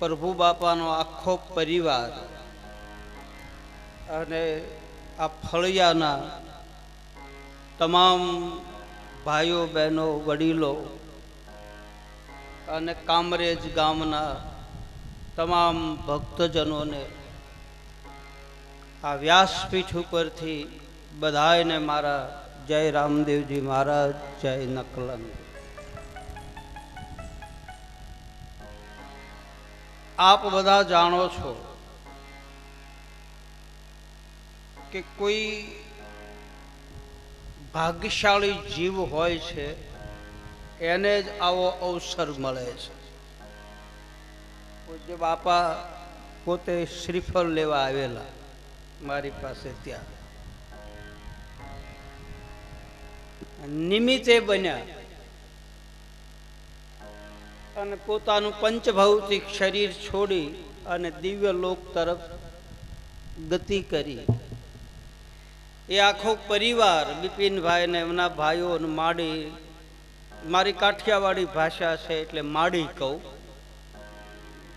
પ્રભુ બાપાનો આખો પરિવાર અને આ ફળિયાના તમામ ભાઈઓ બહેનો વડીલો અને કામરેજ ગામના તમામ ભક્તજનોને આ વ્યાસપીઠ ઉપરથી બધાને મારા જય રામદેવજી મહારાજ, જય નકલંગ. આપ બધા જાણો છો કે કોઈ ભાગ્યશાળી જીવ હોય છે એને જ આવો અવસર મળે છે. પૂજ્ય બાપા પોતે શ્રીફળ લેવા આવેલા મારી પાસે, ત્યાં નિમિત્તે બન્યા અને પોતાનું પંચભૌતિક શરીર છોડી અને દિવ્ય લોક તરફ ગતિ કરી. એ આખો પરિવાર બિપિનભાઈ ને એમના ભાઈઓ માડી, મારી કાઠિયાવાડી ભાષા છે એટલે માડી કહું,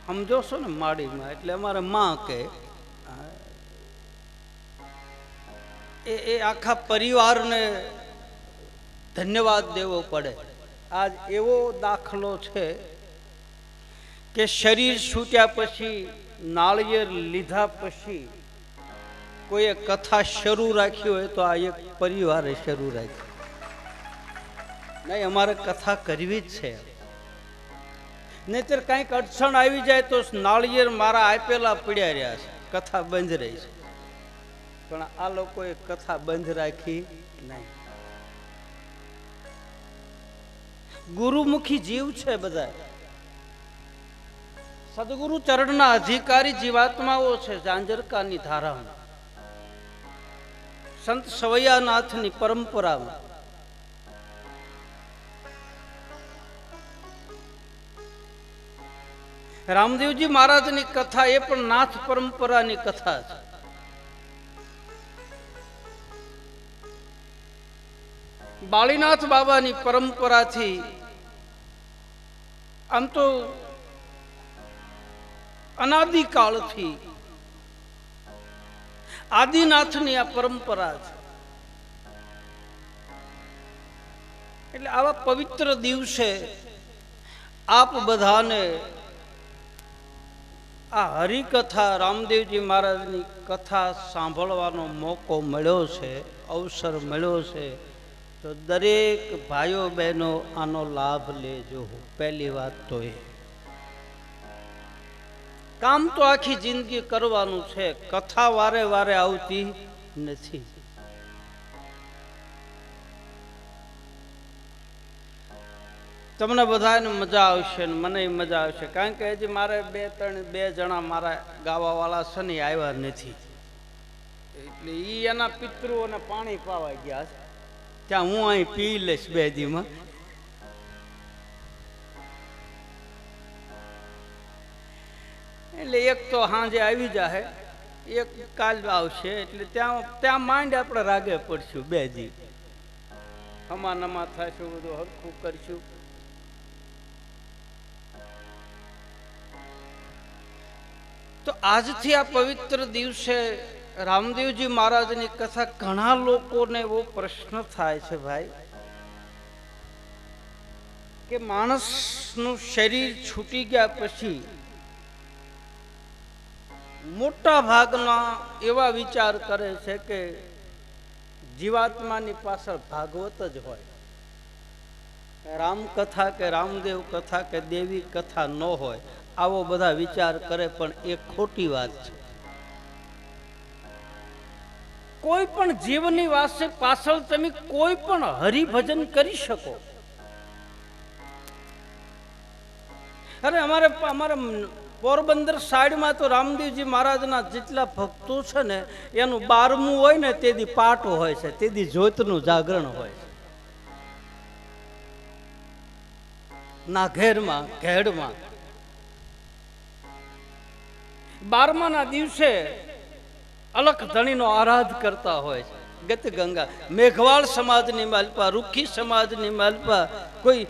સમજો છો ને? માડીમાં એટલે અમારે માં કે. એ આખા પરિવારને ધન્યવાદ દેવો પડે. આજ એવો દાખલો છે કે શરીર છૂટ્યા પછી, નાળિયેર લીધા પછી કોઈએ કથા શરૂ રાખી હોય તો આ એક પરિવારે શરૂ રાખી. નહીં, અમારે કથા કરવી જ છે. નહીતર કંઈક અડચણ આવી જાય તો નાળિયેર મારા આપેલા પડ્યા રહ્યા છે, કથા બંધ રહી છે. પણ આ લોકોએ કથા બંધ રાખી નહીં. ગુરુમુખી જીવ છે બધા, સદગુરુ ચરણના અધિકારી જીવાત્માઓ છે. ઝાંઝરકાની ધારામાં, સંત સવૈયાનાથની પરંપરામાં રામદેવજી મહારાજની કથા એ પણ નાથ પરંપરાની કથા છે. બાળીનાથ બાબાની પરંપરાથી આમ તો અનાદિકાળથી આદિનાથની આ પરંપરા છે. એટલે આવા પવિત્ર દિવસે આપ બધાને આ હરિકથા, રામદેવજી મહારાજની કથા સાંભળવાનો મોકો મળ્યો છે, અવસર મળ્યો છે. તો દરેક ભાઈઓ બહેનો આનો લાભ લેજો. પહેલી વાત તો એ, કામ તો આખી જિંદગી કરવાનું છે, કથા વારે વારે આવતી નથી. તમને બધાને મજા આવશે ને મને મજા આવશે, કારણ કે હજી મારે બે જણા મારા ગાવા વાળા છે ને આવ્યા નથી, એટલે ઈ એના પિતૃઓને પાણી પાવા ગયા છે. ત્યાં હું અહીં પી લઈશ 2 દીમાં. એટલે એક તો સાંજે આવી જાય, એક કાલ આવશે. એટલે ત્યાં માંડ આપણે રાગે પડશું 2 દી, હમા નમા થશું, બધું હરખું કરશું. તો આજથી આ પવિત્ર દિવસે રામદેવજી મહારાજની કથા, ઘણા લોકોને એવો પ્રશ્ન થાય છે ભાઈ કે માણસનું શરીર છૂટી ગયા પછી મોટા ભાગના એવા વિચાર કરે છે કે જીવાત્માની પાછળ ભાગવત જ હોય, રામકથા કે રામદેવ કથા કે દેવી કથા ન હોય, આવો બધા વિચાર કરે. પણ એ ખોટી વાત છે. કોઈ પણ જીવની વાસે પાછળ તમે કોઈ પણ હરિભજન કરી શકો. અરે અમારે પોરબંદર સાઈડમાં તો રામદેવજી મહારાજના જેટલા ભક્તો છે ને, એનું 12મું હોય ને તેથી પાઠ હોય છે, તેથી જ્યોતનું જાગરણ હોય છે. ના ઘેરમાં ઘેડમાં 12માના દિવસે અલખ ધણીનો આરાધ કરતા હોય છે. ગત ગંગા મેઘવાળ સમાજની માલપા, રૂખી સમાજની માલપા, કોઈ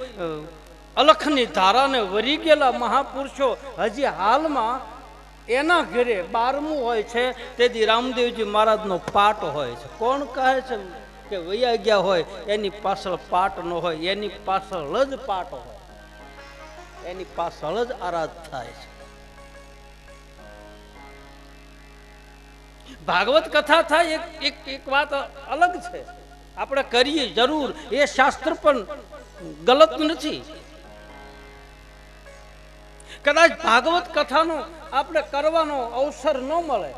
અલખની ધારાને વરી ગયેલા મહાપુરુષો હજી હાલમાં એના ઘરે 12મું હોય છે તેથી રામદેવજી મહારાજનો પાટ હોય છે. કોણ કહે છે કે વૈયા ગયા હોય એની પાછળ પાટ ન હોય, એની પાછળ જ પાટ હોય, એની પાછળ જ આરાધ થાય છે. ભાગવત કથા થાય એક વાત અલગ છે, આપણે કરીએ જરૂર, એ શાસ્ત્ર પણ ગલત નથી. કદાચ ભાગવત કથાનો આપણે કરવાનો અવસર ન મળે,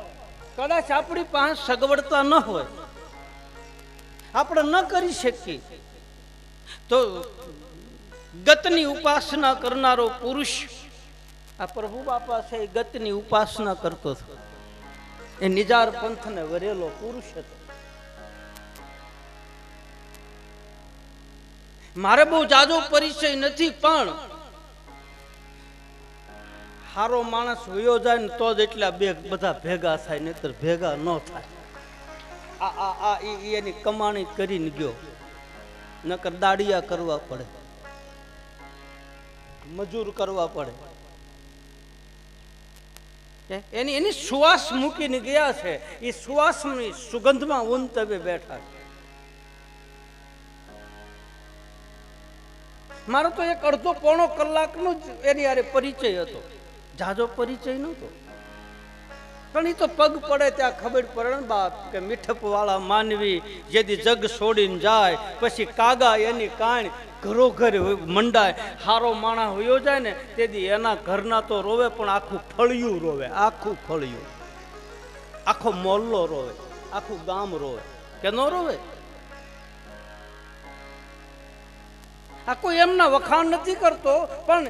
કદાચ આપણી પાસે સગવડતા ન હોય, આપણે ન કરી શકીએ, તો ગતની ઉપાસના કરનારો પુરુષ આ પ્રભુ બાપા છે એ ગતની ઉપાસના કરતો હતો. એ નિજાર પંથને વરેલો પુરુષ હતો. મારે બહુ જાજો પરિચય નથી, પણ હારો માણસ વયો જાય ને તો જ એટલા બધા ભેગા થાય, નહીતર ભેગા ન થાય. એની કમાણી કરીને ગયો, નકર દાડિયા કરવા પડે, મજૂર કરવા પડે. એની સુવાસ મૂકીને ગયા છે, એ સુવાસની સુગંધમાં ઊંતવે બેઠા છે. મારો તો એક અડધો પોણો કલાકનો જ એની હારે પરિચય હતો, જાજો પરિચય નહોતો. પણ એ તો પગ પડે ત્યાં ખબર પડે ને બાપ કે મીઠપ વાળા માનવી જેથી જગ છોડીને જાય પછી કાગા એની કાણ ઘરો ઘર મંડાય. હારો માણા હોયો જાય ને તેથી એના ઘરના તો રોવે, પણ આખું ફળિયું રોવે, આખું ફળિયું, આખો મોહલ્લો રોવે, આખું ગામ રોવે. કે ન રોવે? આ કોઈ એમના વખાણ નથી કરતો, પણ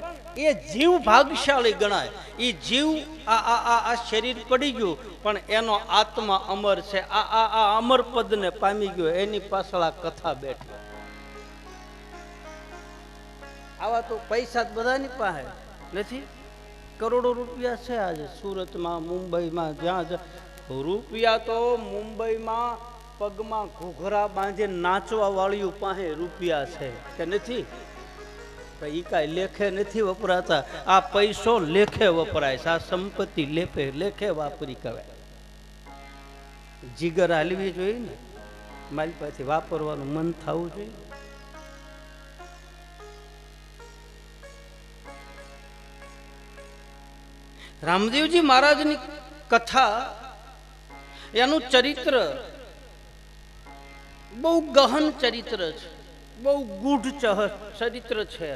એ જીવ ભાગશાળી ગણાય. એ જીવ આ શરીર પડી ગયું, પણ એનો આત્મા અમર છે. આ અમર પદને પામી ગયો, એની પાછળ આ કથા બેઠી. આવા તો પૈસા બધાની પાસે નથી. કરોડો રૂપિયા છે આજે સુરતમાં, મુંબઈમાં, જ્યાં રૂપિયા તો મુંબઈમાં પગમાં ઘૂઘરા બાંધે નાચવા વાળીઓ પાસે રૂપિયા છે કે નથી? એ કાંઈ લેખે નથી વપરાતા. આ પૈસો લેખે વપરાય છે, આ સંપત્તિ લેખે વાપરી કહેવાય. જીગર હાલવી જોઈએ ને, મારી પાસે વાપરવાનું મન થવું જોઈએ. રામદેવજી મહારાજની કથા, એનું ચરિત્ર બહુ ગહન ચરિત્ર છે, બહુ ગૂઢ ચરિત્ર છે.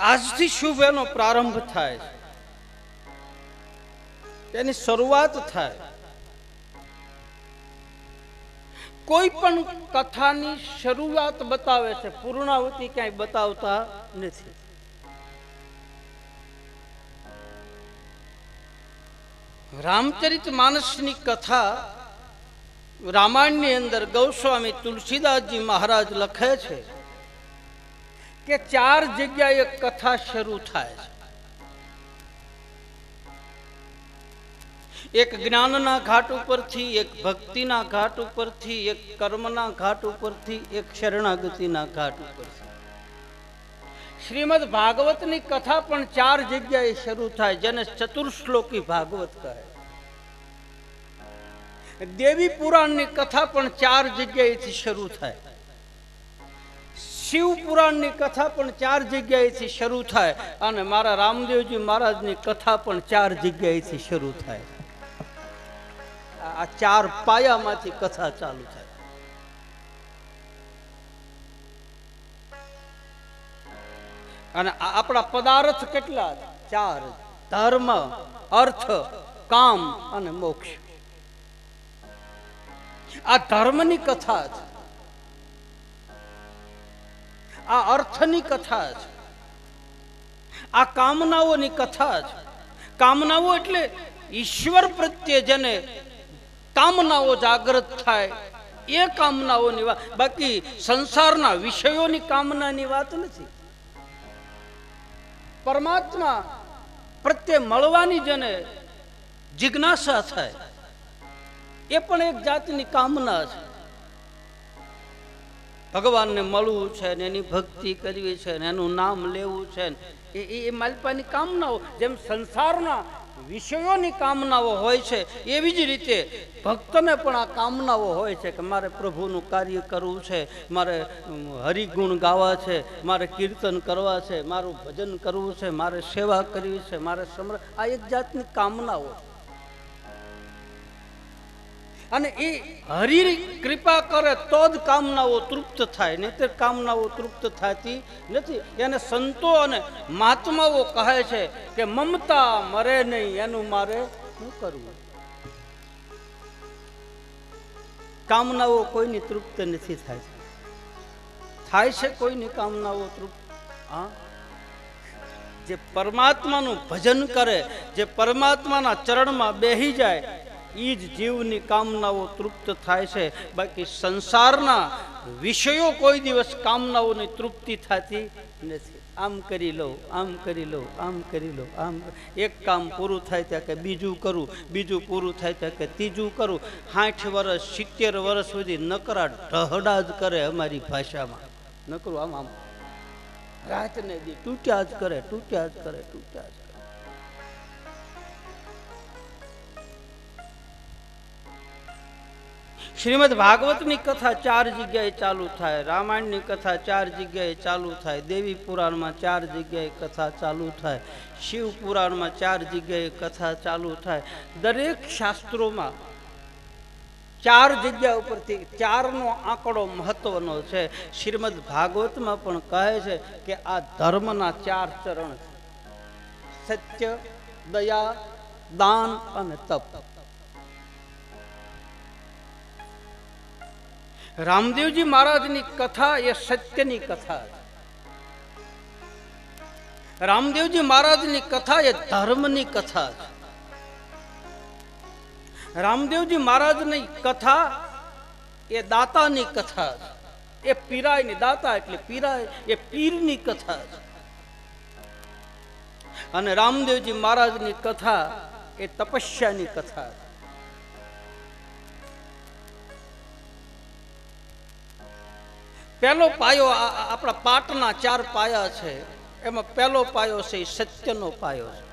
આજથી શુભ એનો પ્રારંભ થાય છે, એની શરૂઆત થાય. કોઈ પણ કથાની શરૂઆત બતાવે છે, પૂર્ણાવૃત્તિ ક્યાંય બતાવતા નથી. રામચરિત માનસની કથા રામાયણની અંદર ગૌસ્વામી તુલસીદાસજી મહારાજ લખે છે કે 4 જગ્યાએ કથા શરૂ થાય છે. એક જ્ઞાનના ઘાટ ઉપરથી, એક ભક્તિના ઘાટ ઉપરથી, એક કર્મના ઘાટ ઉપરથી, એક શરણાગતિના ઘાટ ઉપરથી. શ્રીમદ ભાગવતની કથા પણ 4 જગ્યાએ શરૂ થાય, જેને ચતુર્શ્લોકી ભાગવત કહે. દેવી પુરાણની કથા પણ 4 જગ્યાએથી શરૂ થાય. શિવ પુરાણની કથા પણ 4 જગ્યાએથી શરૂ થાય. અને મારા રામદેવજી મહારાજની કથા પણ 4 જગ્યાએથી શરૂ થાય. આ 4 પાયામાંથી કથા ચાલુ થાય. અને આપણા પદાર્થ કેટલા? 4: ધર્મ, અર્થ, કામ અને મોક્ષ. આ ધર્મની કથા છે, આ અર્થની કથા છે, આ કામનાઓની કથા છે. કામનાઓ એટલે ઈશ્વર પ્રત્યે જેને કામનાઓ જાગૃત થાય એ કામનાઓની વાત. બાકી સંસારના વિષયોની કામનાની વાત નથી. પરમાત્મા પ્રત્યે મળવાની જેને જિજ્ઞાસા થાય એ પણ એક જાતની કામના છે. ભગવાનને મળવું છે ને એની ભક્તિ કરવી છે ને એનું નામ લેવું છે ને એ માલપાની કામનાઓ, જેમ સંસારના વિષયોની કામનાઓ હોય છે એવી જ રીતે ભક્તને પણ આ કામનાઓ હોય છે કે મારે પ્રભુનું કાર્ય કરવું છે, મારે હરિગુણ ગાવા છે, મારે કીર્તન કરવા છે, મારું ભજન કરવું છે, મારે સેવા કરવી છે, મારે આ એક જાતની કામનાઓ. અને એ હરિ કૃપા કરે તો જ કામનાઓ તૃપ્ત થાય, નહીંતર કામનાઓ તૃપ્ત થતી નથી. એને સંતો અને મહાત્માઓ કહે છે કે મમતા મરે નહીં, એનું મારે શું કરવું. કામનાઓ કોઈની તૃપ્ત નથી થાય છે કોઈની કામનાઓ તૃપ્ત? હા, જે પરમાત્માનું ભજન કરે, જે પરમાત્માના ચરણમાં બેહી જાય, એ જ જીવની કામનાઓ તૃપ્ત થાય છે. બાકી સંસારના વિષયો કોઈ દિવસ કામનાઓની તૃપ્તિ થતી નથી. આમ કરી લો, આમ કરી લો, આમ કરી લો, આમ એક કામ પૂરું થાય ત્યાં કે બીજું કરું, બીજું પૂરું થાય ત્યાં કે ત્રીજું કરું. 60 વર્ષ 70 વર્ષ સુધી નકરા ઢહડા જ કરે. અમારી ભાષામાં નકરું આમ આમ રાત ને દી તૂટ્યા જ કરે, તૂટ્યા જ કરે, તૂટ્યા જ કરે. શ્રીમદ ભાગવતની કથા 4 જગ્યાએ ચાલુ થાય, રામાયણની કથા 4 જગ્યાએ ચાલુ થાય, દેવી પુરાણમાં 4 જગ્યાએ કથા ચાલુ થાય, શિવ પુરાણમાં 4 જગ્યાએ કથા ચાલુ થાય. દરેક શાસ્ત્રોમાં 4 જગ્યા ઉપરથી 4નો આંકડો મહત્વનો છે. શ્રીમદ ભાગવતમાં પણ કહે છે કે આ ધર્મના 4 ચરણ છે: સત્ય, દયા, દાન અને તપ. રામદેવજી મહારાજની કથા એ સત્યની કથા છે. રામદેવજી મહારાજની કથા એ ધર્મની કથા છે. રામદેવજી મહારાજની કથા એ દાતાની કથા છે. એ પીરાયની, દાતા એટલે પીરાય, એ પીરની કથા છે. અને રામદેવજી મહારાજની કથા એ તપસ્યાની કથા છે. પહેલો પાયો આપણા પાટના 4 પાયા છે, એમાં પહેલો પાયો છે એ સત્યનો પાયો છે.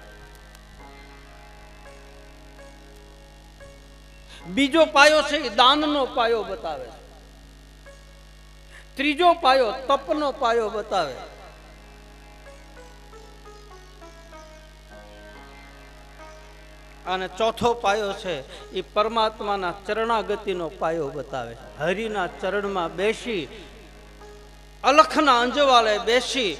બીજો પાયો છે એ દાનનો પાયો બતાવે છે. ત્રીજો પાયો તપનો પાયો બતાવે. અને ચોથો પાયો છે એ પરમાત્માના ચરણાગતિનો પાયો બતાવે છે. હરિના ચરણમાં બેસી, અલખના અંજવાળે બેસી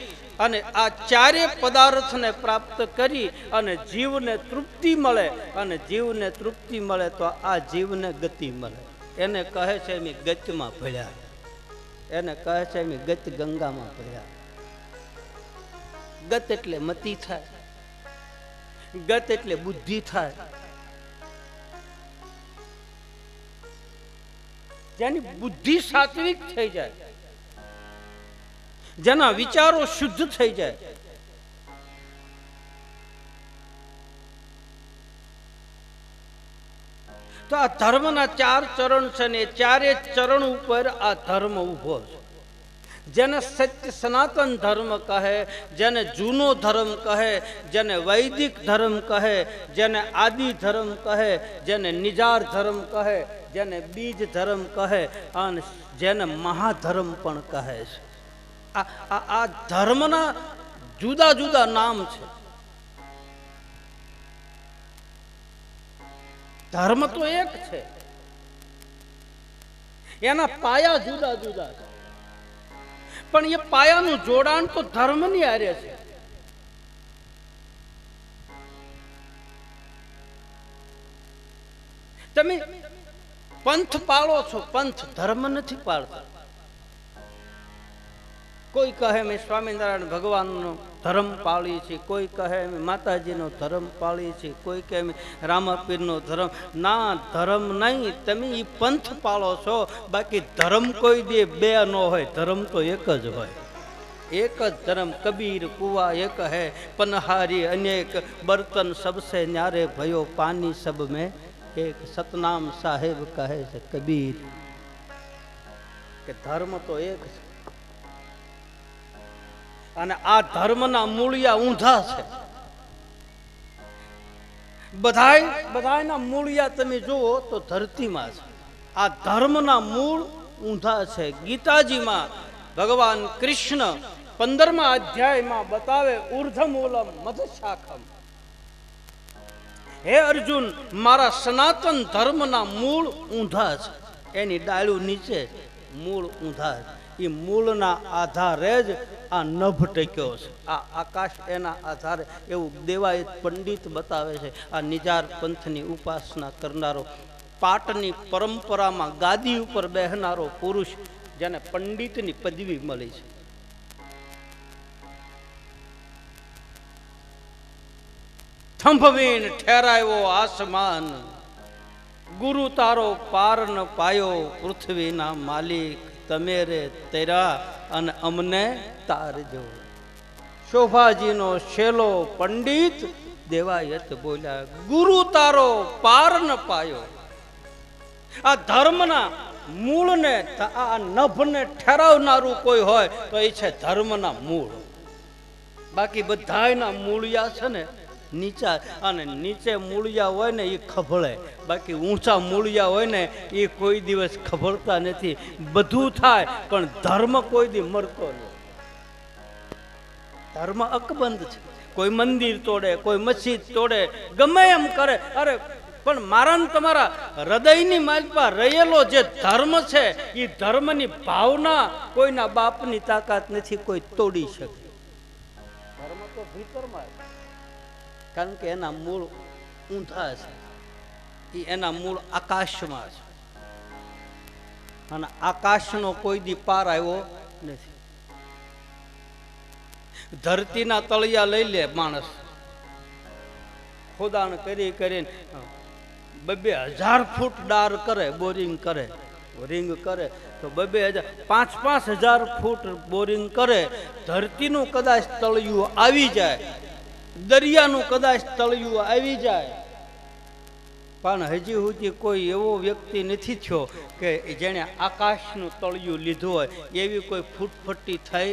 અને આ 4 પદાર્થને પ્રાપ્ત કરી અને જીવને તૃપ્તિ મળે. અને જીવને તૃપ્તિ મળે તો આ જીવને ગતિ મળે. એને કહે છે એમ ગતિમાં ભળ્યા, એને કહે છે એમ ગતિ ગંગામાં ભળ્યા. ગત એટલે મતિ થાય, ગત એટલે બુદ્ધિ થાય. જેની બુદ્ધિ સાત્વિક થઈ જાય, જેના વિચારો શુદ્ધ થઈ જાય, તો આ ધર્મના 4 ચરણ છે ને એ 4 ચરણ ઉપર આ ધર્મ ઉભો છે. જેને સત્ય સનાતન ધર્મ કહે, જેને જૂનો ધર્મ કહે, જેને વૈદિક ધર્મ કહે, જેને આદિ ધર્મ કહે, જેને નિજાર ધર્મ કહે, જેને બીજ ધર્મ કહે અને જેને મહાધર્મ પણ કહે છે. આ ધર્મના જુદા જુદા નામ છે. ધર્મ તો એક છે, એના પાયા જુદા જુદા છે, પણ એ પાયાનું જોડાણ તો ધર્મની હારે છે. તમે પંથ પાળો છો, પંથ ધર્મ નથી પાળતા. કોઈ કહે અમે સ્વામિનારાયણ ભગવાનનો ધર્મ પાળીએ છીએ, કોઈ કહે અમે માતાજીનો ધર્મ પાળીએ છીએ, કોઈ કહે અમે રામાપીરનો ધર્મ. ના, ધર્મ નહીં, તમે એ પંથ પાળો છો. બાકી ધર્મ કોઈ દે 2 ન હોય, ધર્મ તો એક જ હોય. એક જ ધર્મ. કબીર કુવા એક હૈ, પનહારી અનેક, બર્તન સબસે ન્યારે ભયો, પાની સબ મેં એક. સતનામ સાહેબ કહે છે કબીર. કે ધર્મ તો એક છે અને આ ધર્મના મૂળિયા ઊંધા છે. બધાયના મૂળિયા તમે જુઓ તો ધરતીમાં છે. આ ધર્મના મૂળ ઊંધા છે. ગીતાજીમાં ભગવાન કૃષ્ણ 15મા અધ્યાયમાં બતાવે ઉર્ધમૂલમ મધશાખમ. હે અર્જુન, મારા સનાતન ધર્મના મૂળ ઊંધા છે. એની ડાળું નીચે મૂળ ઊંધા છે. એ મૂળના આધારે જ આ નભ ટક્યો છે. આ આકાશ એના આધારે, એવું દેવાયત પંડિત બતાવે છે. આ નિજાર પંથની ઉપાસના કરનારો, પાટની પરંપરામાં ગાદી ઉપર બેહનારો પુરુષ, જેને પંડિતની પદવી મળી છે. થંભવીન ઠેરાયો આસમાન, ગુરુ તારો પાર ન પાયો. પૃથ્વીના માલિક તમે રે તેરા અને અમને તારજો. શોભાજીનો શેલો પંડિત દેવાયત બોલ્યા, ગુરુ તારો પાર ન પાયો. આ ધર્મના મૂળને, આ નભને ઠેરાવનારું કોઈ હોય તો એ છે ધર્મના મૂળ. બાકી બધાયના મૂળિયા છે ને નીચા, અને નીચે મૂળિયા હોય ને એ ખભળે, બાકી ઊંચા મૂળિયા હોય ને એ કોઈ દિવસ ખભળતા નથી. બધું થાય પણ ધર્મ કોઈ દી મરતો નહીં. ધર્મ અકબંધ છે. કોઈ મંદિર તોડે, કોઈ મસ્જિદ તોડે, ગમે એમ કરે. અરે પણ મારા ને તમારા હૃદયની માલપા રહેલો જે ધર્મ છે એ ધર્મની ભાવના કોઈના બાપની તાકાત નથી કોઈ તોડી શકે. ધર્મ તો ભીતરમાં, કારણ કે એના મૂળ ઊંધા છે. એ એના મૂળ આકાશમાં છે અને આકાશનો કોઈ દી પાર આવ્યો નથી. ધરતીના તળિયા લઈ લે માણસ, ખોદાણ કરી કરીને 2,000 ફૂટ ડાર કરે, બોરિંગ કરે, રિંગ કરે તો 2,000 5,000 ફૂટ બોરિંગ કરે. ધરતીનું કદાચ તળિયું આવી જાય, દરિયાનું કદાચ તળિયું આવી જાય, પણ હજી સુધી કોઈ એવો વ્યક્તિ નથી થયો કે જેણે આકાશનું તળિયું લીધું હોય. એવી કોઈ ફૂટફટ્ટી થઈ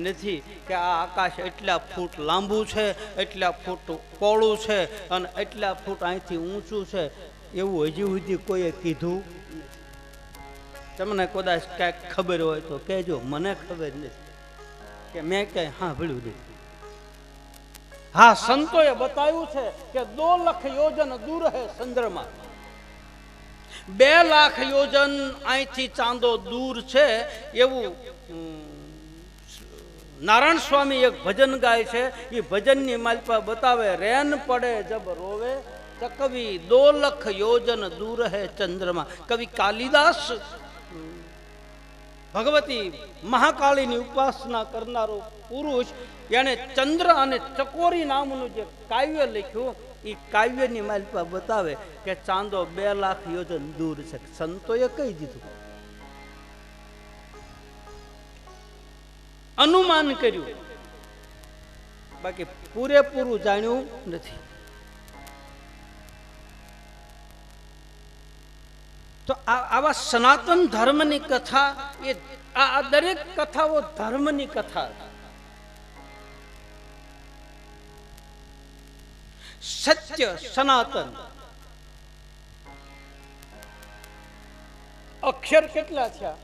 નથી કે આ આકાશ એટલા ફૂટ લાંબુ છે, એટલા ફૂટ પહોળું છે અને એટલા ફૂટ અહીંથી ઊંચું છે. એવું હજી સુધી કોઈએ કીધું. તમને કદાચ ક્યાંક ખબર હોય તો કહેજો, મને ખબર નથી કે મેં ક્યાંય સાંભળ્યું નથી. હા, સંતોએ બતાવ્યું છે કે 2 લાખ યોજન દૂર હે ચંદ્રમા. 2 લાખ યોજન અહીંથી ચાંદો દૂર છે. એવું નારાયણ સ્વામી એક ભજન ગાય છે. એ ભજનની માલપા બતાવે, રેન પડે જબ રોવે ચકવી 2 લાખ યોજન દૂર હે ચંદ્રમા. કવિ કાલિદાસ ભગવતી મહાકાળીની ઉપાસના કરનારો પુરુષ, એને ચંદ્ર અને ચકોરી નામનું જે કાવ્ય લખ્યું, એ કાવ્યની માલપા બતાવે કે ચાંદો 2 લાખ યોજન દૂર છે. સંતોએ કહી દીધું, અનુમાન કર્યું, બાકી પૂરેપૂરું જાણ્યું નથી. તો આવા સનાતન ધર્મની કથા, એ આ દરેક કથાઓ ધર્મની કથા. સત્ય સનાતન. અક્ષર કેટલા થયા?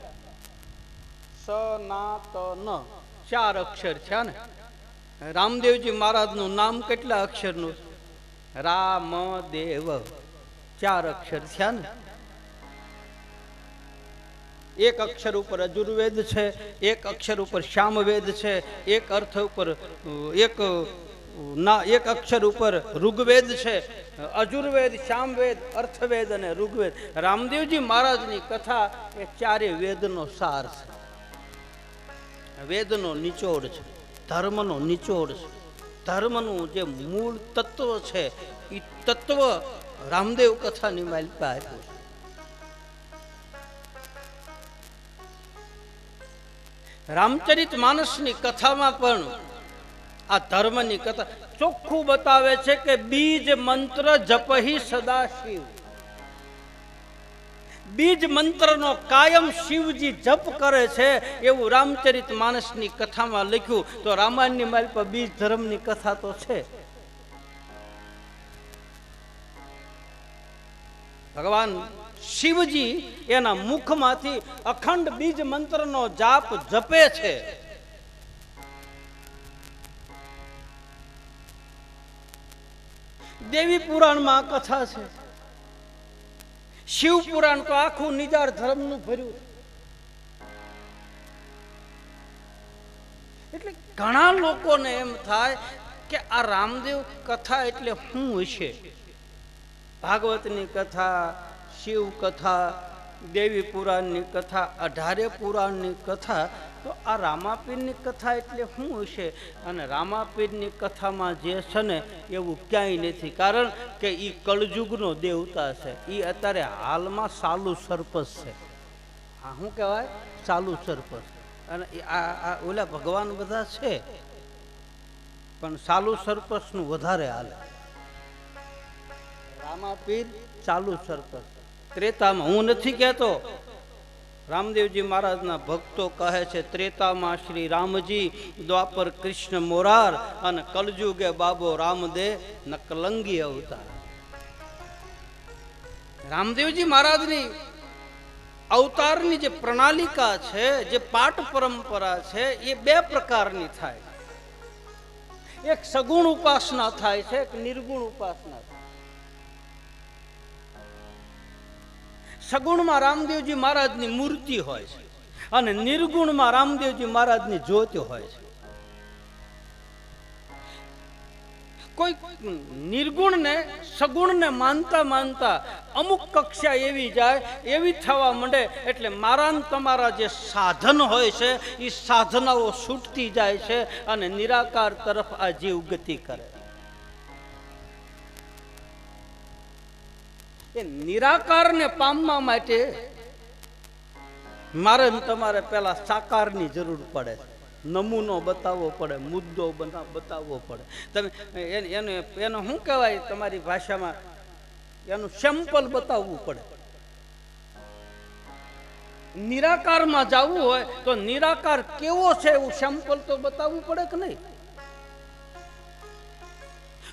સનાતન 4 અક્ષર થયા ને. રામદેવજી મહારાજનું નામ કેટલા અક્ષરનું? રામદેવ. 4 અક્ષર થયા ને. એક અક્ષર ઉપર અજુર્વેદ છે, એક અક્ષર ઉપર શ્યામવેદ છે, એક અર્થ ઉપર એક અક્ષર ઉપર ઋગ્વેદ છે. અજુર્વેદ, શ્યામવેદ, અર્થવેદ અને ઋગ્વેદ. રામદેવજી મહારાજની કથા એ 4 વેદનો સાર છે. વેદનો નિચોડ છે, ધર્મનો નિચોડ છે. ધર્મનું જે મૂળ તત્વ છે એ તત્વ રામદેવ કથાની માલિકા આપ્યું છે. રામચરિત માનસની કથામાં પણ આ ધર્મની કથા ચોખ્ખું બતાવે છે કે બીજ મંત્ર જપહી સદાશિવ. બીજ મંત્રનો કાયમ શિવજી જપ કરે છે એવું રામચરિત માનસની કથામાં લખ્યું. તો રામાયણની મારી પર બીજ ધર્મની કથા તો છે. ભગવાન શિવજી એના મુખમાંથી અખંડ બીજ મંત્રનો જાપ જપે છે. દેવી પુરાણમાં આ કથા છે. શિવ પુરાણ તો આખું નિજાર ધર્મનું ભર્યું. એટલે ઘણા લોકોને એમ થાય કે આ રામદેવ કથા એટલે શું હશે? ભાગવતની કથા, શિવ કથા, દેવી પુરાણની કથા, 18 પુરાણની કથા, તો આ રામાપીરની કથા એટલે શું હશે? અને રામાપીરની કથામાં જે છે ને એવું ક્યાંય નથી. કારણ કે એ કળજુગનો દેવતા છે. એ અત્યારે હાલમાં સાલુ સરપસ છે. આ શું કહેવાય? સાલુ સરપસ. અને આ ઓલા ભગવાન બધા છે પણ સાલુ સરપસનું વધારે હાલે. રામાપીર ચાલુ સરપસ. ત્રેતામાં, હું નથી કહેતો, રામદેવજી મહારાજના ભક્તો કહે છે ત્રેતામાં શ્રી રામજી, દ્વાપર કૃષ્ણ મોરાર અને કલયુગે બાબો રામદેવ નકલંગી અવતાર. રામદેવજી મહારાજની અવતારની જે પ્રણાલિકા છે, જે પાઠ પરંપરા છે, એ 2 પ્રકારની થાય. એક સગુણ ઉપાસના થાય છે, એક નિર્ગુણ ઉપાસના થાય. સગુણમાં રામદેવજી મહારાજની મૂર્તિ હોય છે અને નિર્ગુણમાં રામદેવજી મહારાજની જ્યોત હોય છે. કોઈ નિર્ગુણને સગુણને માનતા માનતા અમુક કક્ષા એવી જાય, એવી થવા માંડે એટલે મારા તમારા જે સાધન હોય છે એ સાધનાઓ છૂટતી જાય છે અને નિરાકાર તરફ આ જીવ ગતિ કરે. એ નિરાકારને પામવા માટે મારે તમારે પેલા સાકારની જરૂર પડે. નમૂનો બતાવવો પડે, મુદ્દો બતાવવો પડે. તમે એને શું કહેવાય તમારી ભાષામાં? એનું સેમ્પલ બતાવવું પડે. નિરાકારમાં જવું હોય તો નિરાકાર કેવો છે એવું સેમ્પલ તો બતાવવું પડે કે નહીં?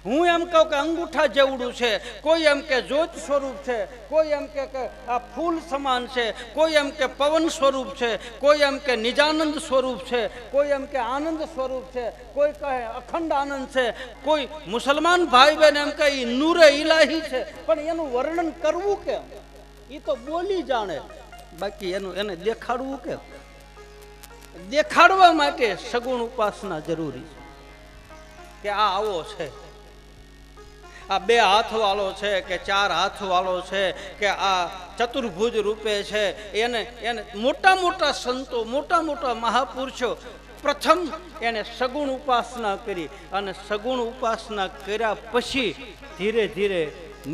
હું એમ કહું કે અંગૂઠા જેવડું છે, કોઈ એમ કે જ્યોત સ્વરૂપ છે, કોઈ એમ કે આ ફૂલ સમાન છે, કોઈ એમ કે પવન સ્વરૂપ છે, કોઈ એમ કે નિજાનંદ સ્વરૂપ છે, કોઈ એમ કે આનંદ સ્વરૂપ છે, કોઈ કહે અખંડ આનંદ છે, કોઈ મુસલમાન ભાઈ બહેન એમ કે નૂરે ઇલાહી છે. પણ એનું વર્ણન કરવું કેમ? એ તો બોલી જાણે, બાકી એને દેખાડવું કેમ? દેખાડવા માટે સગુણ ઉપાસના જરૂરી છે કે આ આવો છે, આ 2 હાથ વાળો છે કે 4 હાથ વાળો છે કે આ ચતુર્ભુજ રૂપે છે. એને મોટા મોટા સંતો, મોટા મોટા મહાપુરુષો પ્રથમ એને સગુણ ઉપાસના કરી અને સગુણ ઉપાસના કર્યા પછી ધીરે ધીરે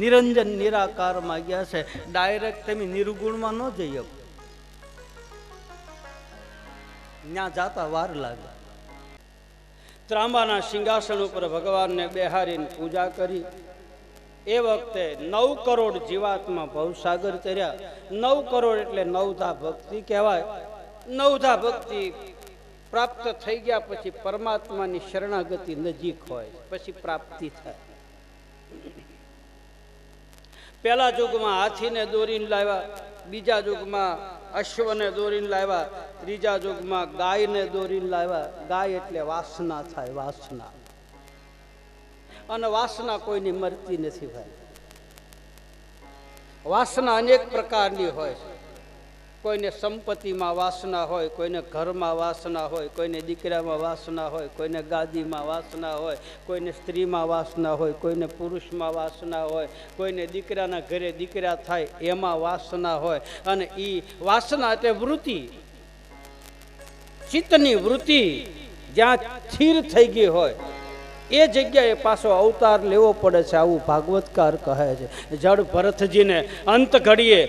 નિરંજન નિરાકારમાં ગયા છે. ડાયરેક્ટ તમે નિર્ગુણમાં ન જઈ શકો, ત્યાં જાતા વાર લાગે. ત્રાંબાના સિંહાસન ઉપર ભગવાનને બેહારીને પૂજા કરી. એ વખતે 9 કરોડ જીવાત્મા ભવસાગર તર્યા. 9 કરોડ એટલે 9ધા ભક્તિ કહેવાય. 9ધા ભક્તિ પ્રાપ્ત થઈ ગયા પછી પરમાત્માની શરણાગતિ નજીક હોય, પછી પ્રાપ્તિ થાય. પહેલા યુગમાં હાથીને દોરીને લાવ્યા, બીજા યુગમાં અશ્વને દોરીને લાવ્યા, ત્રીજા યુગમાં ગાયને દોરીને લાવ્યા. ગાય એટલે વાસના થાય, વાસના. અને વાસના કોઈની મરતી નથી ભાઈ. વાસના અનેક પ્રકારની હોય છે. કોઈને સંપત્તિમાં વાસના હોય, કોઈને ઘરમાં વાસના હોય, કોઈને દીકરામાં વાસના હોય, કોઈને ગાદીમાં વાસના હોય, કોઈને સ્ત્રીમાં વાસના હોય, કોઈને પુરુષમાં વાસના હોય, કોઈને દીકરાના ઘરે દીકરા થાય એમાં વાસના હોય. અને એ વાસના એટલે વૃત્તિ, ચિત્તની વૃત્તિ જ્યાં સ્થિર થઈ ગઈ હોય એ જગ્યાએ પાછો અવતાર લેવો પડે છે, આવું ભાગવતકાર કહે છે. જડ ભરતજીને અંત ઘડીએ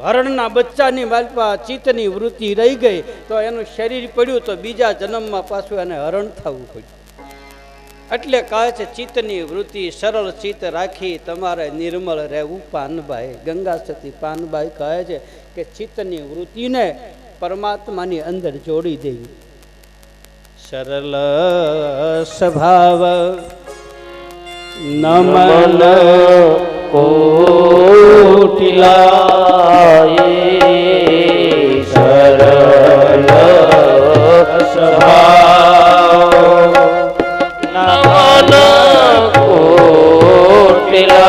હરણના બચ્ચાની માલપા ચિત્તની વૃત્તિ રહી ગઈ તો એનું શરીર પડ્યું તો બીજા જન્મમાં પાછું એને હરણ થવું પડ્યું. એટલે કહે છે ચિત્તની વૃત્તિ સરળ ચિત્ત રાખી તમારે નિર્મળ રહેવું પાનભાઈ. ગંગા સતી પાનભાઈ કહે છે કે ચિત્તની વૃત્તિને પરમાત્માની અંદર જોડી દેવી. સરળ સ્વભાવ નમન કોટિલાએ સરળ સ્વભાવ નમન કોટિલાએ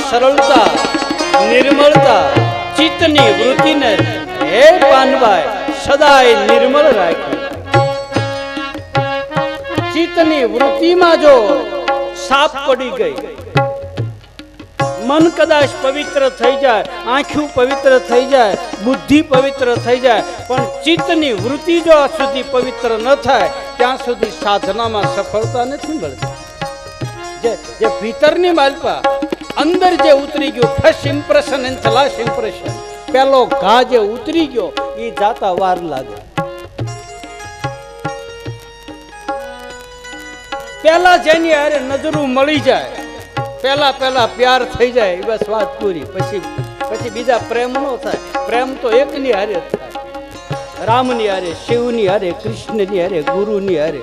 સરળતા નિર્મળતા ચિત્તની વૃત્તિને હે પાનભાઈ સદાય નિર્મળ રાખી. ચિત્તની વૃત્તિમાં જો સાપ પડી ગઈ, મન કદાચ પવિત્ર થઈ જાય, આંખું પવિત્ર થઈ જાય, બુદ્ધિ પવિત્ર થઈ જાય, પણ ચિત્તની વૃત્તિ જો સુધી પવિત્ર ન થાય ત્યાં સુધી સાધનામાં સફળતા નથી મળતી. જે ભીતરની માલપા અંદર જે ઉતરી ગયું, first impression and last impression, પેલો ઘા જે ઉતરી ગયો એ જાતા વાર લાગે. પેલા જેની હારે નજરું મળી જાય, પેલા પ્યાર થઈ જાય, બસ વાત પૂરી. પછી બીજા પ્રેમ નો થાય. પ્રેમ તો એકની હારે થાય, રામની હારે, શિવની હારે, કૃષ્ણની હારે, ગુરુની હારે.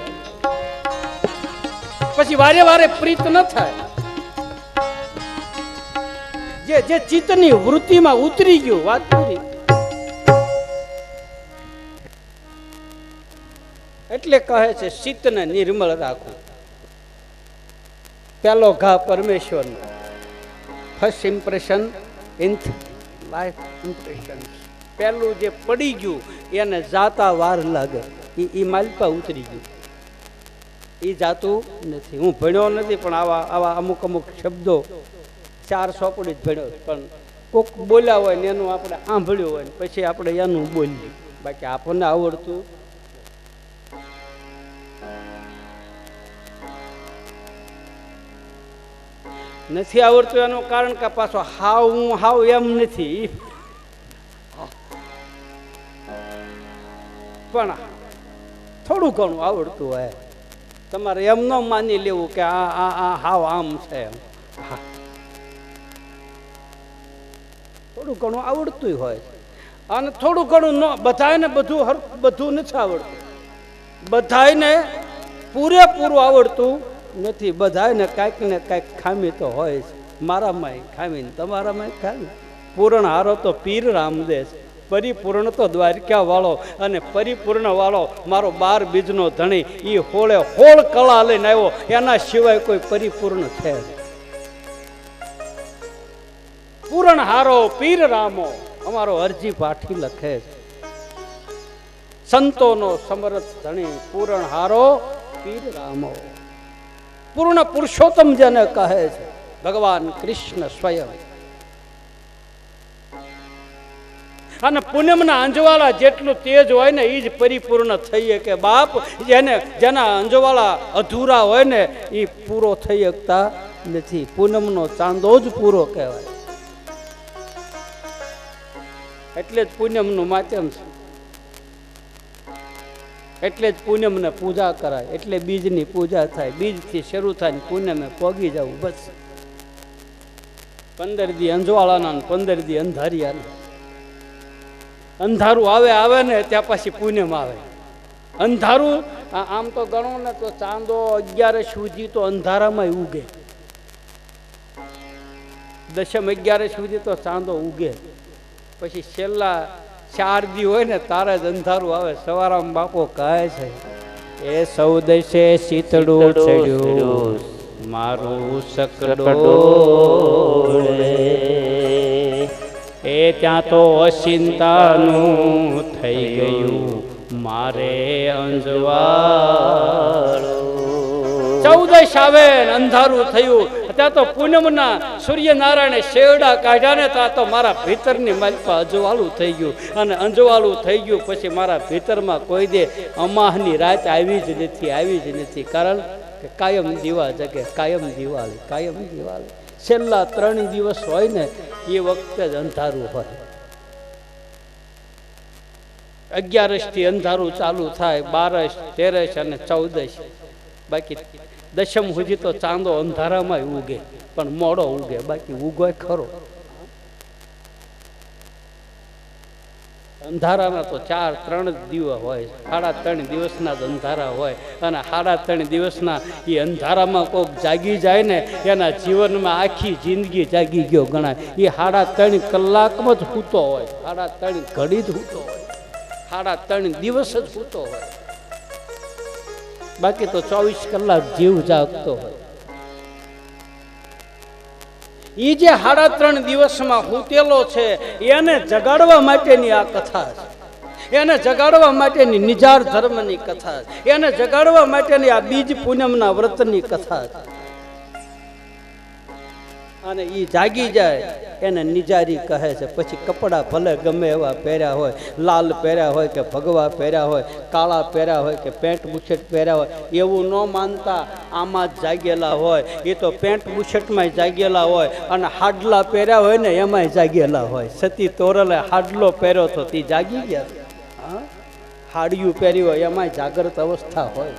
પછી વારે વારે પ્રીત ન થાય. જે ચિત્તની વૃત્તિમાં ઉતરી ગયું, વાત પૂરી. એટલે કહે છે ચિત્તને નિર્મળ રાખવું. પેલો ઘા પરમેશ્વરનો, first impression in life impression. પેલું જે પડી ગયું એને જાતા વાર લાગે, એ માલપા ઉતરી ગયું, એ જાતું નથી. હું ભણ્યો નથી, પણ આવા અમુક શબ્દો 4 સોપડી જ ભણ્યો, પણ કોક બોલ્યા હોય ને એનું આપણે સાંભળ્યું હોય ને પછી આપણે એનું બોલીએ, બાકી આપણને આવડતું નથી. આવડતું એનું કારણ કે પાછો હાવ એમ નથી, પણ થોડું ઘણું આવડતું હોય. તમારે એમ ન માની લેવું કે આ હાવ આમ છે. થોડું ઘણું આવડતું હોય, અને થોડું ઘણું બધાને બધું નથી આવડતું, બધાને પૂરેપૂરું આવડતું નથી. બધાને કાંઈક ને કાંઈક ખામી તો હોય છે. મારામાં ખામી ને તમારામાં ખામી. પૂર્ણ હારો તો પીર રામદેવ, પરિપૂર્ણ તો દ્વારકા વાળો, અને પરિપૂર્ણ વાળો મારો 12 બીજનો ધણી. એ હોળે હોળ કળા લઈને આવ્યો, એના સિવાય કોઈ પરિપૂર્ણ છે. પૂરણ હારો પીર રામો, અમારો અરજી પાઠી લખે છે. સંતોનો સમરથ ધણી, પૂરણ હારો પીર રામો. પૂર્ણ પુરુષોત્તમ જેને કહે છે ભગવાન કૃષ્ણ સ્વયં. અને પૂનમના અંજવાળા જેટલું તેજ હોય ને એ જ પરિપૂર્ણ થઈએ કે બાપ. જેના અંજવાળા અધૂરા હોય ને એ પૂરો થઈ શકતા નથી. પૂનમનો ચાંદો જ પૂરો કહેવાય. એટલે જ પૂનમનું માધ્યમ છે. એટલે જ પૂનમને પૂજા કરાય. એટલે બીજની પૂજા થાય. બીજથી શરૂ થાય પૂનમે પોગી જવું. બસ 15 દી અંજવાળાના 15 દી અંધારિયાના. અંધારું આવે ને ત્યાં પછી પૂનમ આવે. અંધારું આમ તો ગણો ને તો ચાંદો 11 સુધી તો અંધારામાં ઉગે. દશમ 11 સુધી તો ચાંદો ઉગે. પછી છેલ્લા 4 દી હોય ને તારે જ અંધારું આવે. સવારામ બાપો કહે છે એ 14 શીતળું ચડ્યું મારું સકડોળે, એ ત્યાં તો અચિંતાનું થઈ ગયું મારે અંજવાળું. 14 આવે ને અંધારું થયું. ત્યાં તો પૂનમના સૂર્યનારાયણે શેરડા કાઢ્યા ને ત્યાં તો મારા ભીતરની માલપા અંજવાળું થઈ ગયું. અને અંજવાળું થઈ ગયું પછી મારા ભીતરમાં કોઈ દે અમાહની રાત આવી જ નથી. કારણ કે કાયમ દીવા જગે, કાયમ દિવાળી, કાયમ દિવાળી. છેલ્લા 3 દિવસ હોય ને એ વખતે જ અંધારું હોય. 11 થી અંધારું ચાલુ થાય, 12, 13 અને 14. બાકી દશમ સુધી તો ચાંદો અંધારામાં ઉગે, પણ મોડો ઉગે. બાકી ઉગોય ખરો. અંધારાના તો 3 દિવસ હોય. 3.5 દિવસના જ અંધારા હોય. અને 3.5 દિવસના એ અંધારામાં કોઈક જાગી જાય ને એના જીવનમાં આખી જિંદગી જાગી ગયો ગણાય. એ 3.5 કલાકમાં જ સૂતો હોય. 3.5 ઘડી જ સૂતો હોય. 3.5 દિવસ જ સૂતો હોય. બાકી તો 24 કલાક જીવ જાગતો હોય. એ જે 3.5 દિવસમાં સૂતેલો છે એને જગાડવા માટેની આ કથા છે. એને જગાડવા માટેની નિજાર ધર્મની કથા છે. એને જગાડવા માટેની આ બીજ પૂનમના વ્રતની કથા છે. અને એ જાગી જાય એને નિજારી કહે છે. પછી કપડાં ભલે ગમે એવા પહેર્યા હોય, લાલ પહેર્યા હોય કે ભગવા પહેર્યા હોય, કાળા પહેર્યા હોય કે પેન્ટ બુશર્ટ પહેર્યા હોય, એવું ન માનતા આમાં જ જાગેલા હોય. એ તો પેન્ટ બુશર્ટમાં જાગેલા હોય અને હાડલા પહેર્યા હોય ને એમાંય જાગેલા હોય. સતી તોરલે હાડલો પહેર્યો તો તે જાગી ગયા. હાડિયું પહેર્યું હોય એમાંય જાગ્રત અવસ્થા હોય.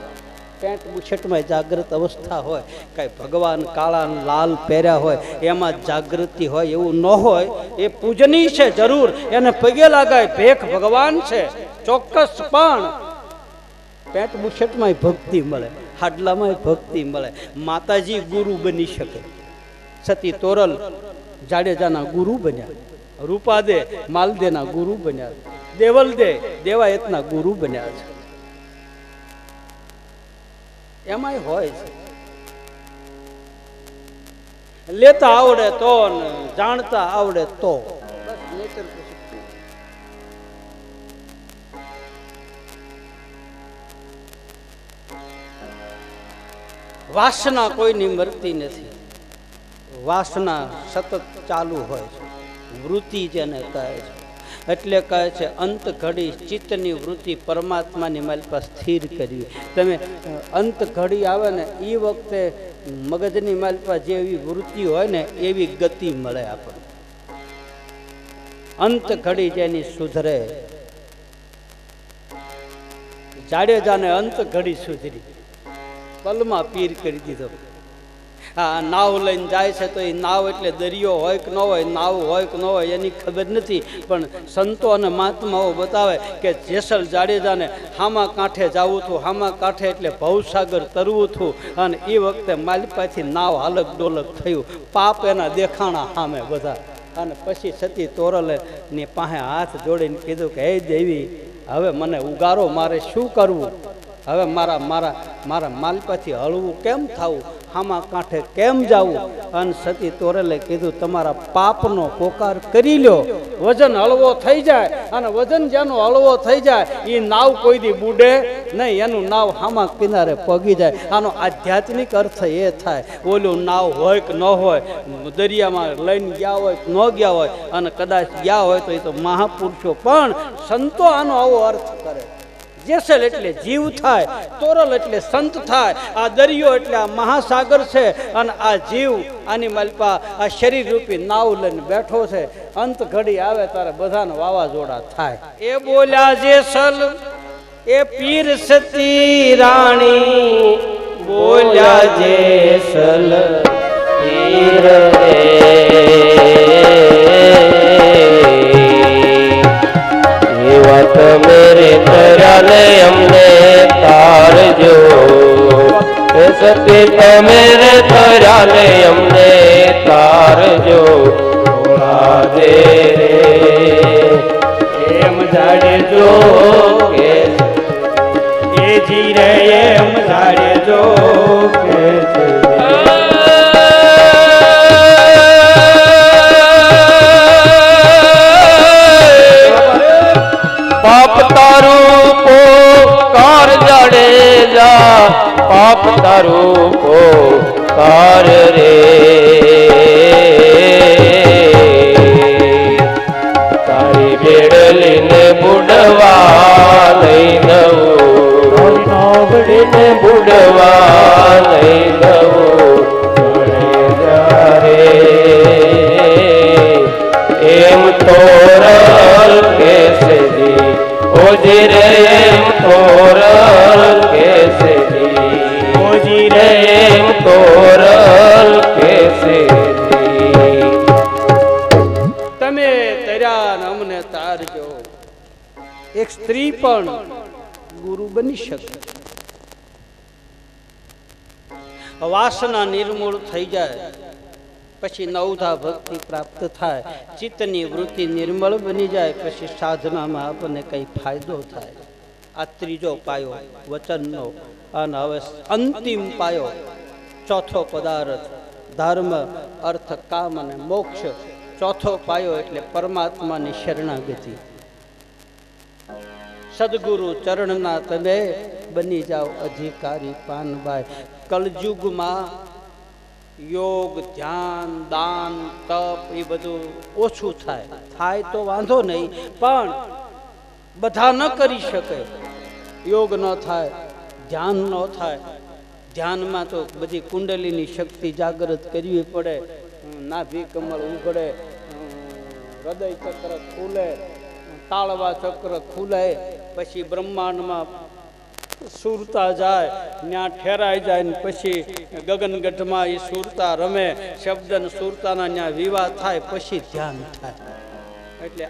પેન્ટ બુશર્ટમાં જાગૃત અવસ્થા હોય. કાંઈ ભગવાન કાળા લાલ પહેર્યા હોય એમાં જાગૃતિ હોય એવું ન હોય. એ પૂજનીય છે જરૂર, એને પગે લાગાય, ભેખ ભગવાન છે ચોક્કસ. પણ પેન્ટ બુશર્ટમાં ભક્તિ મળે, હાડલામાં ભક્તિ મળે. માતાજી ગુરુ બની શકે. સતી તોરલ જાડેજાના ગુરુ બન્યા. રૂપાદે માલદેના ગુરુ બન્યા. દેવલદે દેવાયતના ગુરુ બન્યા છે. એમાંય હોય છે. લેતા આવડે તો ને જાણતા આવડે તો. વાસના કોઈની મરતી નથી. વાસના સતત ચાલુ હોય છે. વૃત્તિ જેને કહે છે. એટલે કહે છે અંત ઘડી ચિત્તની વૃત્તિ પરમાત્માની મારી પાસે સ્થિર કરવી. તમે અંત ઘડી આવે ને એ વખતે મગજની મારી પાસે જેવી વૃત્તિ હોય ને એવી ગતિ મળે આપણને. અંત ઘડી જેની સુધરે. જાડેજાને અંત ઘડી સુધરી, પલમાં પીર કરી દીધો. હા, નાવ લઈને જાય છે તો એ નાવ એટલે દરિયો હોય કે ન હોય, નાવ હોય કે ન હોય એની ખબર નથી. પણ સંતો અને મહાત્માઓ બતાવે કે જેસલ જાડેજાને હામા કાંઠે જવું હતું. હામા કાંઠે એટલે ભવસાગર તરવું હતું. અને એ વખતે માલિપાથી નાવ હાલક ડોલક થયું. પાપ એના દેખાણા સામે બધા. અને પછી સતી તોરલે ની પાસે હાથ જોડીને કીધું કે હે દેવી, હવે મને ઉગારો, મારે શું કરવું? હવે મારા માલિપાથી હળવું કેમ થવું? હામા કાંઠે કેમ જવું? અને સતી તોરલે કીધું તમારા પાપનો પોકાર કરી લ્યો, વજન હળવો થઈ જાય. અને વજન જેનો હળવો થઈ જાય એ નાવ કોઈ દી બુડે નહીં. એનું નાવ હામા કિનારે પગી જાય. આનો આધ્યાત્મિક અર્થ એ થાય. ઓલું નાવ હોય કે ન હોય, દરિયામાં લઈને ગયા હોય કે ન ગયા હોય, અને કદાચ ગયા હોય તો એ તો મહાપુરુષો, પણ સંતો આનો આવો અર્થ કરે. જેસલ એટલે જીવ થાય, તોરલ એટલે સંત થાય. આ દરિયો એટલે આ મહાસાગર છે અને આ જીવ આની માલપા આ શરીર રૂપી નાવ લઈને બેઠો છે. અંત ઘડી આવે ત્યારે બધાને વાવાઝોડા થાય. એ બોલ્યા જેસલ એ પીર સતી રાણી, બોલ્યા જેસલ પીર એ વાત મેરે તરાને અમને તારજો. એ સતી મેરે તરાને અમને તારજો. દે એમ જાડેજો કે એ જીરે એમ જાડેજો કે પાપ તારું પોકાર જાડેજા, પાપ તારું પોકાર રે. તારી બેડલીને બુડવા લઈ નવું, નોબડીને બુડવા લઈ નવું રે. એમ તોરલ કેસરી ઓજી રે, એમ તોરલ કેસરી ઓજી રે, એમ તોરલ કેસરી. તમે તર્યા ને અમને તારજો. એક સ્ત્રી પણ ગુરુ બની શકે. વાસના નિર્મૂળ થઈ જાય પછી નવધા ભક્તિ પ્રાપ્ત થાય. ચિત્તની વૃત્તિ નિર્મળ બની જાય પછી સાધનામાં આપણને કઈ ફાયદો થાય. આ ત્રીજો પાયો વચનનો. અને હવે અંતિમ પાયો ચોથો પદાર્થ ધર્મ અર્થ કામ અને મોક્ષ. ચોથો પાયો એટલે પરમાત્માની શરણાગતિ. સદગુરુ ચરણના તમે બની જાઓ અધિકારી પાનભાઈ. કલયુગમાં યોગ ધ્યાન દાન તપ એ બધું ઓછું થાય તો વાંધો નહીં, પણ બધા ન કરી શકે. યોગ ન થાય, ધ્યાન ન થાય. ધ્યાનમાં તો બધી કુંડલીની શક્તિ જાગૃત કરવી પડે. નાભી કમળ ઉઘડે, હૃદય ચક્ર ખુલે, તાળવા ચક્ર ખુલે, પછી બ્રહ્માંડમાં સુરતા જાય, ત્યાં ઠેરાઈ જાય ને પછી ગગનગઢમાં એ સુરતા રમે. શબ્દ ને સુરતાના ત્યાં વિવાહ થાય પછી ધ્યાન થાય. એટલે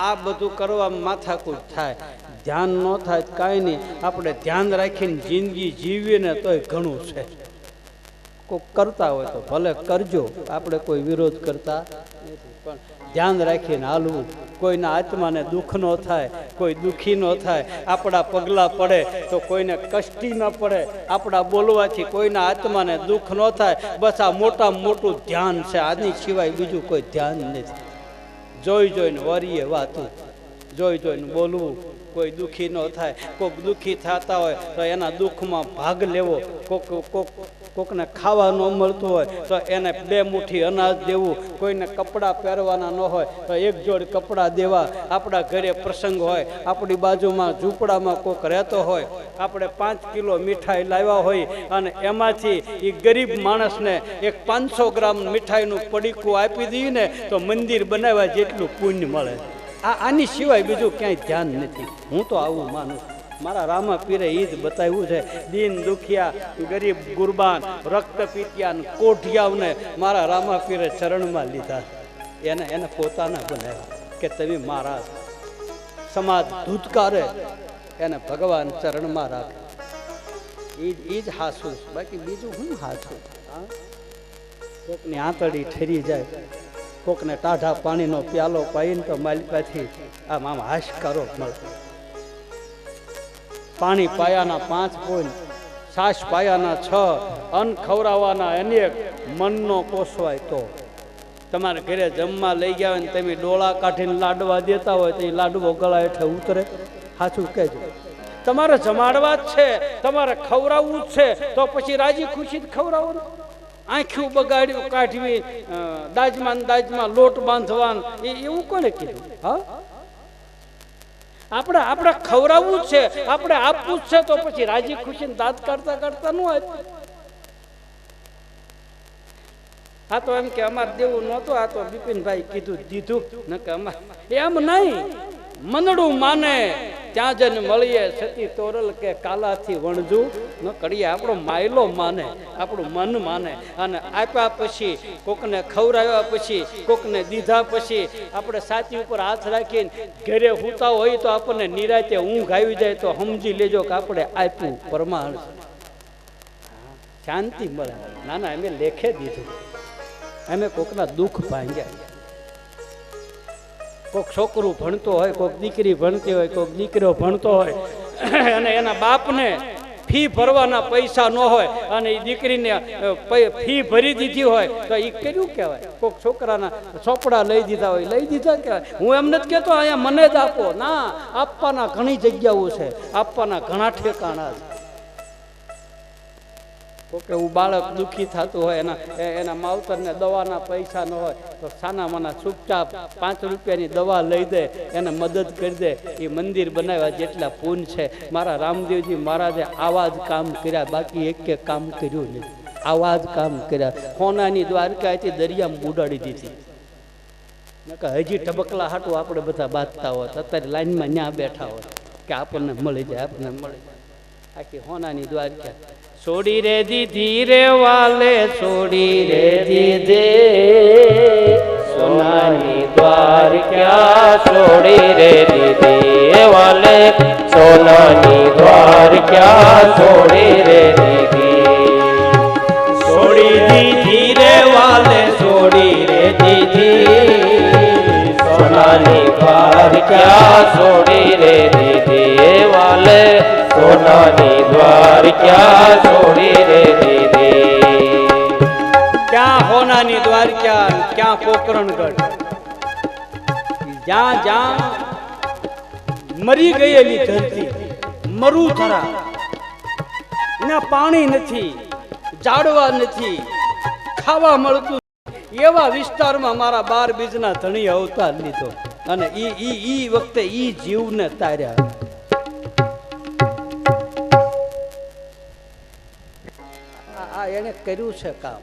આ બધું કરવામાં માથાકૂટ થાય. ધ્યાન ન થાય કાંઈ નહીં. આપણે ધ્યાન રાખીને જિંદગી જીવીએ ને તોય ઘણું છે. કોઈ કરતા હોય તો ભલે કરજો, આપણે કોઈ વિરોધ કરતા નથી, પણ ધ્યાન રાખીને હાલવું. કોઈના આત્માને દુઃખ ન થાય, કોઈ દુઃખી ન થાય. આપણા પગલાં પડે તો કોઈને કષ્ટી ન પડે. આપણા બોલવાથી કોઈના આત્માને દુઃખ ન થાય. બસ આ મોટામાં મોટું ધ્યાન છે. આની સિવાય બીજું કોઈ ધ્યાન નથી. જોઈ જોઈને વરીએ વાતું, જોઈ જોઈને બોલવું. કોઈ દુઃખી ન થાય. કોક દુઃખી થતા હોય તો એના દુઃખમાં ભાગ લેવો. કોકને ખાવા ન મળતું હોય તો એને 2 મુઠ્ઠી અનાજ દેવું. કોઈને કપડાં પહેરવાના ન હોય તો 1 જોડ કપડાં દેવા. આપણા ઘરે પ્રસંગ હોય, આપણી બાજુમાં ઝૂંપડામાં કોક રહેતો હોય, આપણે 5 કિલો મીઠાઈ લાવ્યા હોય અને એમાંથી એ ગરીબ માણસને એક 500 ગ્રામ મીઠાઈનું પડીકું આપી દઈએ ને તો મંદિર બનાવ્યા જેટલું પુણ્ય મળે. આની સિવાય બીજું ક્યાંય ધ્યાન નથી. હું તો આવું માનું. મારા રામા પીરે ઈ જ બતાવ્યું છે. દીન દુખિયા, ગરીબ ગુરબાન, રક્તપીતિયા, કોઠિયાઓને મારા રામા પીરે ચરણમાં લીધા. એને પોતાના બનાવ્યા કે તમે મારા સમાજ ધૂતકારે એને ભગવાન ચરણમાં રાખે. એ જ હાસું. બાકી બીજું હું હાસું? કોકની આંતળી ઠરી જાય, કોકને ટાઢા પાણીનો પ્યાલો પાઈને તો માલિકાથી આમ હાશકારો મળે. પાણી પાયાના 5 પોઈન્ટ, છાશ પાયાના 6, અન્ન ખવડાવવાના અનેક, મનનો પોસવાય તો. તમારે ઘરે જમવા લઈ ગયા હોય ને તમે ડોળા કાઢીને લાડવા દેતા હોય તો એ લાડવો ગળા હેઠે ઉતરે? સાચું કહેજો. તમારે જમાડવા જ છે, તમારે ખવડાવવું જ છે તો પછી રાજી ખુશી જ ખવડાવો ને. આંખ્યું બગાડ્યું કાઢવી, દાજમાં લોટ બાંધવાન, એવું કોને કીધું? હા, આપણે આપણે ખવડાવવું જ છે, આપણે આપવું જ છે, તો પછી રાજી ખુશી દાંત કાઢતા કાઢતા ન આપ્યું. આ તો એમ કે અમારે દેવું નહોતું, આ તો બિપિનભાઈ કીધું દીધું ન કે અમારે એમ નહીં. મનડું માને ત્યાં જઈને મળીએ, સતી તોરલ કે કાલાથી વણજું ન કરીએ. આપણો માયલો માને, આપણું મન માને, અને આપ્યા પછી કોકને ખવડાવ્યા પછી કોકને દીધા પછી આપણે સાચી ઉપર હાથ રાખીને ઘરે સૂતા હોય તો આપણને નિરાતે ઊંઘ આવી જાય તો સમજી લેજો કે આપણે આપ્યું પરમાણ, શાંતિ મળે. ના ના, અમે લેખે દીધું, અમે કોકના દુઃખ ભાંગ્યા. કોઈક છોકરું ભણતો હોય, કોઈક દીકરી ભણતી હોય, કોઈક દીકરો ભણતો હોય અને એના બાપને ફી ભરવાના પૈસા ન હોય અને એ દીકરીને ફી ભરી દીધી હોય તો એ કર્યું કહેવાય. કોઈક છોકરાના ચોપડા લઈ દીધા હોય, લઈ દીધા કહેવાય. હું એમ નથી કહેતો અહીંયા મને જ આપો, ના, આપવાના ઘણી જગ્યાઓ છે, આપવાના ઘણા ઠેકાણા છે. કોકે એવું બાળક દુઃખી થતું હોય, એના માવતરને દવાના પૈસા ન હોય તો સાના માના ચૂપચાપ 5 રૂપિયાની દવા લઈ દે, એને મદદ કરી દે. એ મંદિર બનાવ્યા જેટલા પૂન છે. મારા રામદેવજી મહારાજે આવા જ કામ કર્યા, બાકી એક કામ કર્યું નહીં. આવા જ કામ કર્યા. સોનાની દ્વારકાથી દરિયામાં બુડાડી દીધી. હજી ટબકલા હાટું આપણે બધા બાંધતા હોત, અત્યારે લાઈનમાં ન્યા બેઠા હોત કે આપણને મળી જાય, આપણને મળી જાય. આખી સોનાની દ્વારકા છોડી રે દીધી રે વાલે, છોડી રે દીધી સોનાની દ્વારકા, છોડી રે દીધી વાલે, સોનાની દ્વારકા, છોડી રે દીધી. છોડી દીધી રે વાલે, છોડી રે દીધી સોનાની દ્વારકા, છોડી રે દીધી વાલે, સોનાની દ્વારકા, છોડી રે દીધી. ક્યાં સોનાની દ્વારકા, ક્યાં પોકરણગઢ, જ્યાં જ્યાં મરી ગયેલી ધરતી, મરુધરા, એના પાણી નથી, ઝાડવા નથી, ખાવા મળતું, એવા વિસ્તારમાં મારા 12 બીજના ધણી અવતાર લીધો અને ઈ વખતે ઈ જીવને તાર્યા. એને કર્યું છે કામ.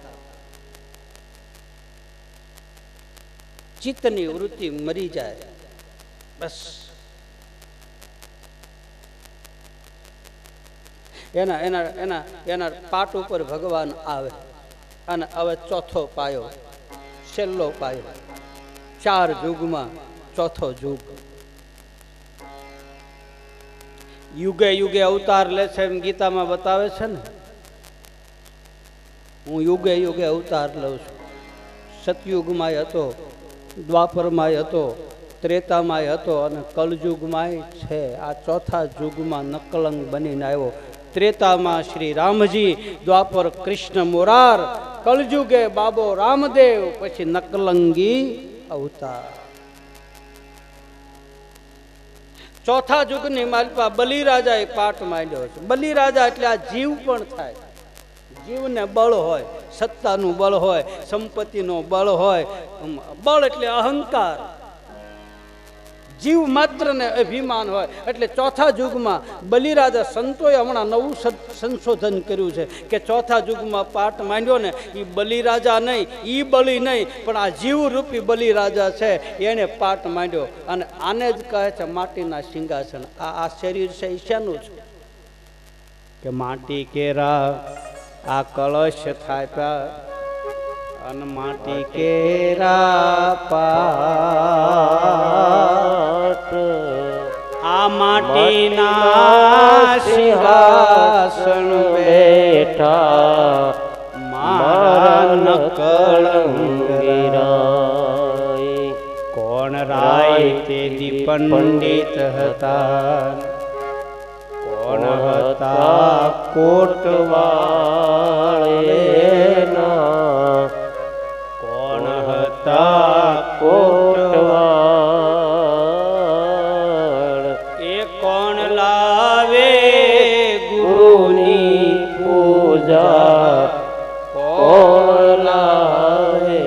ચિત્તની વૃત્તિ મરી જાય બસ. એના પાટ ઉપર ભગવાન આવે અને હવે ચોથો પાયો, છેલ્લો પાયો, 4 યુગમાં ચોથો યુગ. યુગે યુગે અવતાર લે છે એમ ગીતામાં બતાવે છે ને. હું યુગે યુગે અવતાર લઉં છું. સતયુગમાંય હતો, દ્વાપરમાંય હતો, ત્રેતામાંય હતો અને કલયુગમાંય છે. આ ચોથા યુગમાં નકલંગ બનીને આવ્યો. ત્રેતામાં શ્રી રામજી, દ્વાપર કૃષ્ણ મોરાર, કલયુગે બાબો રામદેવ, પછી નકલંગી અવતાર. ચોથા યુગની માલપા બલિરાજાએ પાઠ માંડ્યો છે. બલિરાજા એટલે આ જીવ પણ થાય. જીવને બળ હોય, સત્તાનું બળ હોય, સંપત્તિનો બળ હોય. બળ એટલે અહંકાર, જીવ માત્ર ને અભિમાન હોય. એટલે ચોથા યુગમાં બલિરાજા, સંતોએ હમણાં નવું સંશોધન કર્યું છે કે ચોથા યુગમાં પાઠ માંડ્યો ને એ બલિરાજા નહીં, એ બલિ નહીં, પણ આ જીવરૂપી બલિરાજા છે એને પાઠ માંડ્યો. અને આને જ કહે છે માટીના સિંહાસન. આ શરીર છે એ શેનું છે કે માટી કેરા આ કળશ થાય અને માટી કેરા પાટ. આ માટીના સિંહાસન બેઠા મારા નકળંગી. કોણ રાય તે પંડિત હતા, કોણ હતા કોટવાળેના, કોણ હતા કોટવાળ. એ કોણ લાવે ગુરુની પૂજા, કોણ લાવે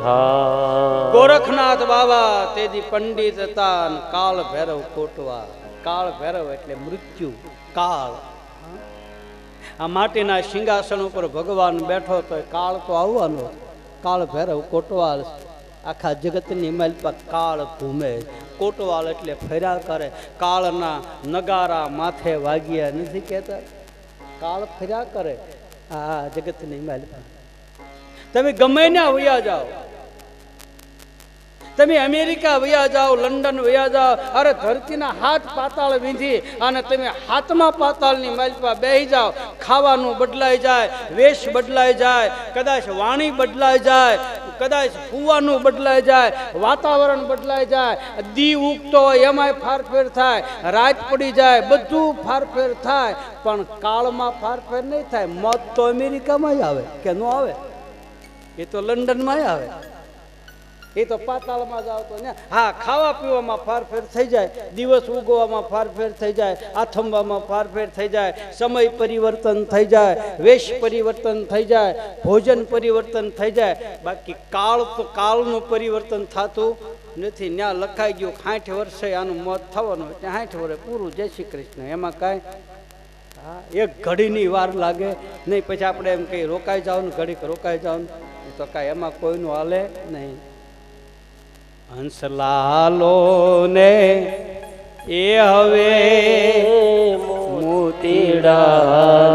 ધા. ગોરખનાથ બાબા તેથી પંડિત હતા અને કાળ ભૈરવ કોટવા. કાળ ભૈરવ એટલે મૃત્યુ, કાળ. આ માટીના સિંહાસન ઉપર ભગવાન બેઠો તો કાળ તો આવવાનો. કાળ ભૈરવ કોટવાલ આખા જગતની માલપા કાળ ઘૂમે. કોટવાલ એટલે ફર્યા કરે. કાળના નગારા માથે વાગ્યા નથી કહેતા, કાળ ફર્યા કરે આ જગતની માલપા. તમે ગમે ના વયા જાઓ, તમે અમેરિકા વયા જાઓ, લંડન વયા જાઓ, અરે ધરતીના હાથ પાતાળ વીંધી અને તમે હાથમાં પાતાળની માલપા બેસી જાઓ, ખાવાનું બદલાઈ જાય, વેશ બદલાઈ જાય, કદાચ વાણી બદલાઈ જાય, કદાચ ફૂવાનું બદલાઈ જાય, વાતાવરણ બદલાઈ જાય, દી ઉગતો હોય એમાંય ફારફેર થાય, રાત પડી જાય, બધું ફારફેર થાય, પણ કાળમાં ફારફેર નહીં થાય. મોત તો અમેરિકામાં આવે કે ન આવે? એ તો લંડનમાં આવે, એ તો પાતાળમાં જ આવતો ને. હા, ખાવા પીવામાં ફારફેર થઈ જાય, દિવસ ઉગવામાં ફારફેર થઈ જાય, આથમવામાં ફારફેર થઈ જાય, સમય પરિવર્તન થઈ જાય, વેશ પરિવર્તન થઈ જાય, ભોજન પરિવર્તન થઈ જાય. બાકી કાળ તો કાળનું પરિવર્તન થતું નથી. ત્યાં લખાઈ ગયું 60 વર્ષે આનું મોત થવાનું, એટલે 60 વર્ષે પૂરું. જય શ્રી કૃષ્ણ. એમાં કાંઈ હા એક ઘડીની વાર લાગે નહીં. પછી આપણે એમ કહીએ રોકાઈ જાવ ને, ઘડીક રોકાઈ જાવ ને, તો કાંઈ એમાં કોઈનું હાલે નહીં. હંસલાલો ને એ હવે મોતીડા